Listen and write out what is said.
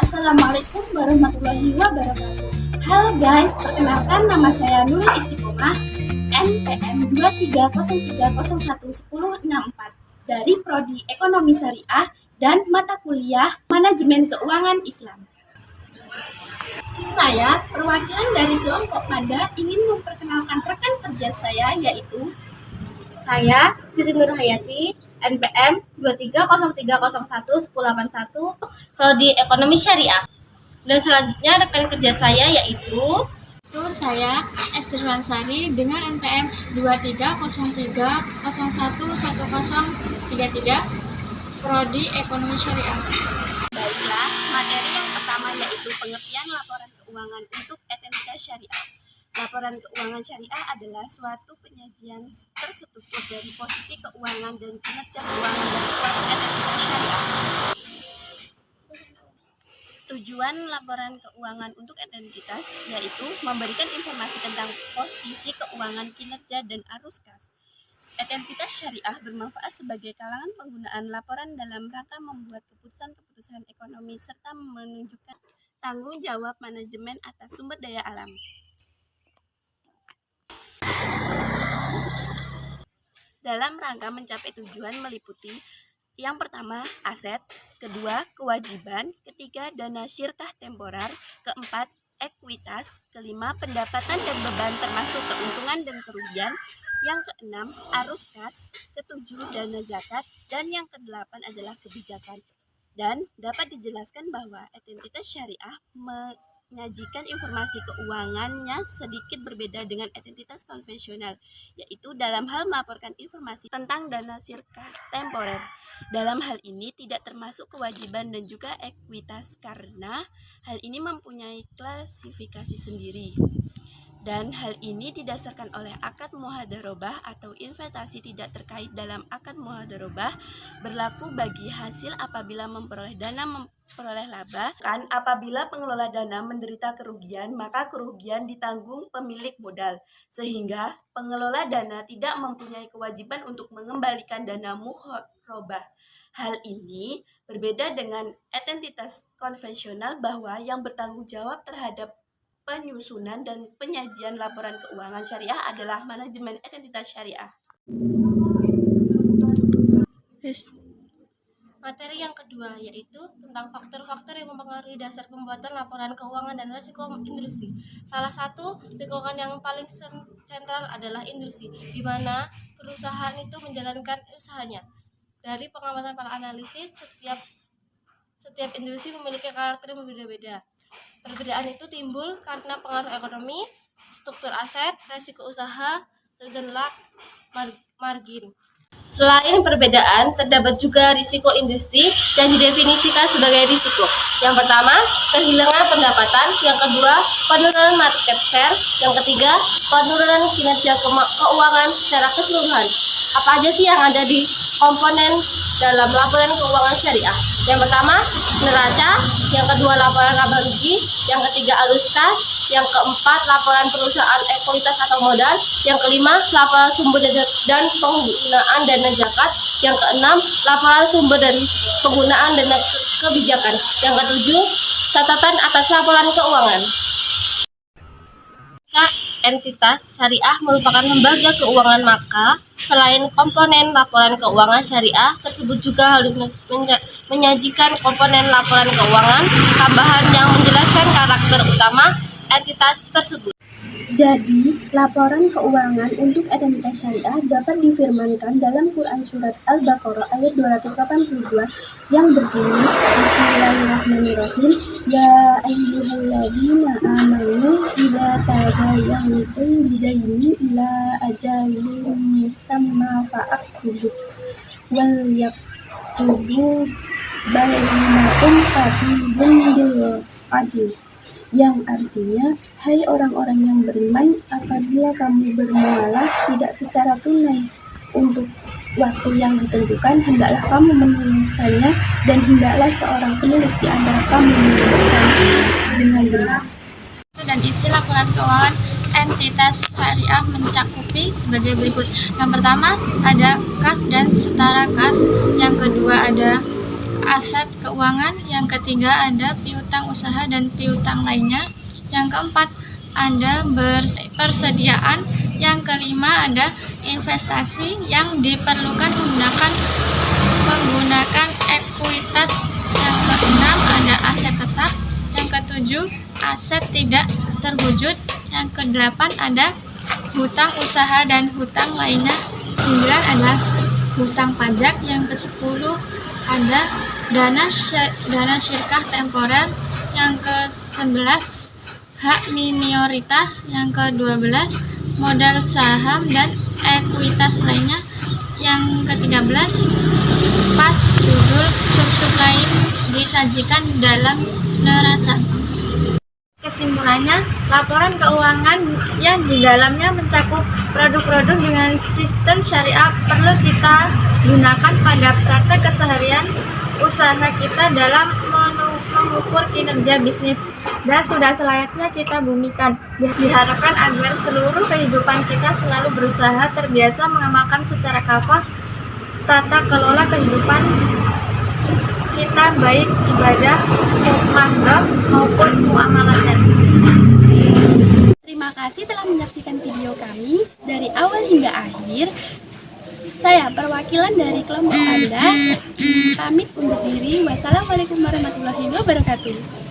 Assalamualaikum warahmatullahi wabarakatuh. Halo guys, perkenalkan nama saya Nurul Istiqomah, NPM 2303011064 dari Prodi Ekonomi Syariah dan mata kuliah Manajemen Keuangan Islam. Saya, perwakilan dari kelompok Panda, ingin memperkenalkan rekan kerja saya, yaitu Saya, Siti Nurhayati, NPM 2303011081, Prodi Ekonomi Syariah. Dan selanjutnya rekan kerja saya yaitu Saya Esti Sari dengan NPM 2303011033, Prodi Ekonomi Syariah. baiklah, materi yang pertama yaitu pengertian laporan keuangan untuk entitas syariah. Laporan keuangan syariah adalah suatu penyajian terstruktur dari posisi keuangan dan kinerja keuangan dari suatu entitas syariah. Tujuan laporan keuangan untuk entitas yaitu memberikan informasi tentang posisi keuangan, kinerja, dan arus kas. Entitas syariah bermanfaat sebagai kalangan penggunaan laporan dalam rangka membuat keputusan-keputusan ekonomi serta menunjukkan tanggung jawab manajemen atas sumber daya alam. Dalam rangka mencapai tujuan meliputi yang pertama, aset, kedua, kewajiban, ketiga, dana syirkah temporer, keempat, ekuitas, kelima, pendapatan dan beban termasuk keuntungan dan kerugian, yang keenam, arus kas, ketujuh, dana zakat, dan yang kedelapan adalah kebijakan. Dan dapat dijelaskan bahwa entitas syariah menyajikan informasi keuangannya sedikit berbeda dengan entitas konvensional, yaitu dalam hal melaporkan informasi tentang dana syirkah temporer. Dalam hal ini tidak termasuk kewajiban dan juga ekuitas karena hal ini mempunyai klasifikasi sendiri. Dan hal ini didasarkan oleh akad muhadharobah atau investasi tidak terkait dalam akad muhadharobah berlaku bagi hasil apabila memperoleh dana memperoleh laba. Kan apabila pengelola dana menderita kerugian, maka kerugian ditanggung pemilik modal, sehingga pengelola dana tidak mempunyai kewajiban untuk mengembalikan dana muhadharobah. Hal ini berbeda dengan entitas konvensional bahwa yang bertanggung jawab terhadap penyusunan dan penyajian laporan keuangan syariah adalah manajemen entitas syariah. materi yang kedua yaitu tentang faktor-faktor yang mempengaruhi dasar pembuatan laporan keuangan dan risiko industri. Salah satu lingkungan yang paling sentral adalah industri, di mana perusahaan itu menjalankan usahanya. Dari pengamatan para analisis, setiap industri memiliki karakter yang berbeda-beda. Perbedaan itu timbul karena pengaruh ekonomi, struktur aset, risiko usaha, dan margin. Selain perbedaan, terdapat juga risiko industri yang didefinisikan sebagai risiko. Yang pertama, kehilangan pendapatan. Yang kedua, penurunan market share. Yang ketiga, penurunan kinerja keuangan secara keseluruhan. Apa aja sih yang ada di komponen dalam laporan keuangan syariah? Yang pertama, neraca. Yang kedua, laporan laba rugi. Yang ketiga, arus kas. Yang keempat, laporan perusahaan ekuitas atau modal. Yang kelima, laporan sumber dan penggunaan dana zakat. Yang keenam, laporan sumber dan penggunaan dana kebijakan. Yang ketujuh, catatan atas laporan keuangan. Entitas syariah merupakan lembaga keuangan, maka selain komponen laporan keuangan syariah tersebut juga harus menyajikan komponen laporan keuangan tambahan yang menjelaskan karakter utama entitas tersebut. Jadi, laporan keuangan untuk entitas syariah dapat difirmankan dalam Quran Surat Al-Baqarah ayat 282 yang berbunyi, Bismillahirrahmanirrahim, Ya ayyuhalladzina amanu idza tadayantum bidaini ila ajalin musamma fa'aktubu wal yaktubu bainakum katibun bil adil, yang artinya, hai orang-orang yang beriman, apabila kamu bermuamalah tidak secara tunai untuk waktu yang ditentukan, hendaklah kamu menuliskannya, dan hendaklah seorang penulis di antara kamu menuliskannya dengan benar. Dan isi laporan keuangan entitas syariah mencakupi sebagai berikut. Yang pertama ada kas dan setara kas. Yang kedua ada aset keuangan. Yang ketiga ada piutang usaha dan piutang lainnya. Yang keempat ada persediaan. Yang kelima ada investasi yang diperlukan menggunakan ekuitas. Yang keenam ada aset tetap. Yang ketujuh aset tidak terwujud. Yang kedelapan ada hutang usaha dan hutang lainnya. 9 ada hutang pajak. Yang ke-10 ada dana syirkah temporer. Yang ke-11 hak minoritas. Yang ke-12 modal saham dan ekuitas lainnya. Yang ke-13 pas judul sub-sub lain disajikan dalam neraca. Kesimpulannya, laporan keuangan yang di dalamnya mencakup produk-produk dengan sistem syariah perlu kita gunakan pada praktek keseharian usaha kita dalam mengukur kinerja bisnis, dan sudah selayaknya kita bumikan. Diharapkan agar seluruh kehidupan kita selalu berusaha terbiasa mengamalkan secara kafah tata kelola kehidupan kita, baik ibadah, mahdoh maupun muamalahnya. Terima kasih telah menyaksikan video kami dari awal hingga akhir. Saya perwakilan dari kelompok Anda pamit undur diri. Wassalamualaikum warahmatullahi wabarakatuh.